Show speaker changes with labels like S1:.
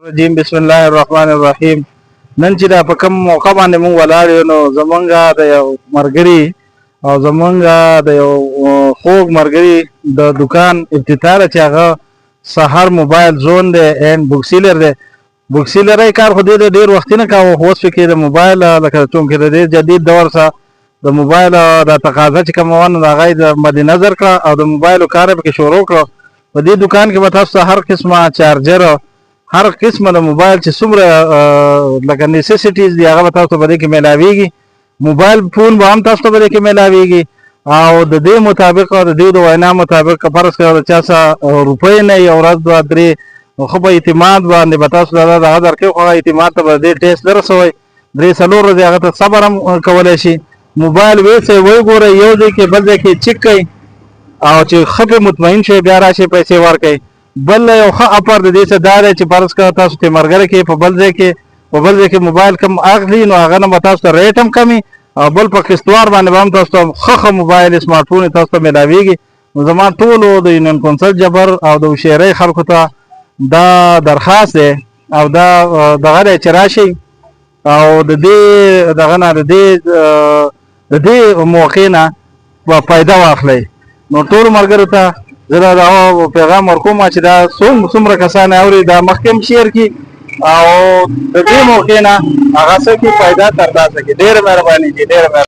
S1: رجیم بسم الله الرحمن الرحیم. نن چې دا په کوم موقع باندې مونږ ولاړ یو نو زمونږ د یو ملګري او زمونږ د یو خوږ ملګري د دکان افتتاح چې هغه سهار موبایل زون دی اینډ بک سیلر دی. بک سیلر یې کار خو ډېر وخت نه کاوه، خو اوس پکې د موبایل لکه چونکې د دې جدید دور سره د موبایل د تقاضا چې کومه وه نو د هغه یې د مد نظر کړه او د موبایلو کار یې پکې شروع کړه. په دې دکان کې به تاسو ته هر قسمه چارجر، هر قسمه د موبایل چې څومره لکه نیسیسیټیز دي هغه به تاسو ته په دې کې میلاویږي. موبایل فون به هم تاسو ته په دې کې میلاویږي او د دې مطابق د دې د وینا مطابق فرض کړه د چا څه روپۍ نه یو ورځ دوه درې خو په اعتماد باندې به تاسو ته دغه درکوي، خو هغه اعتماد ته به دې ټیسټ درسوئ. درې څلور ورځې هغه ته صبر هم کولی شي. موبایل ویسئ وګورئ، یو ځای کې بل ځای کې چیک کوئ او چې ښه پرې مطمئن شئ بیا راشئ پیسې ورکړئ. بل یو ښه اپر د دې څه دا دی چې فرض کړه تاسو ته ملګری کې په بل ځای کې موبایل کم اخلي نو هغه نه به تاسو ته ریټ هم کمي او بل په قسطوار باندې به هم تاسو ته ښه موبایل سمارټ فون تاسو ته میلاویږي. نو زما ټولو د یونین کونسل جبر او د هوښیارۍ خلکو ته دا درخواست دی او دا دغه دی چې راشئ او د دې دغه نه د دې موقع نه به فایده واخلئ. نو ټولو ملګرو ته زه دا پیغام ورکوم چې دا څومره کسان اوري دا مخکې هم شیر کړي او د دې موقع نه هغه څه کې فایده ترلاسه کړي. ډېره مهرباني.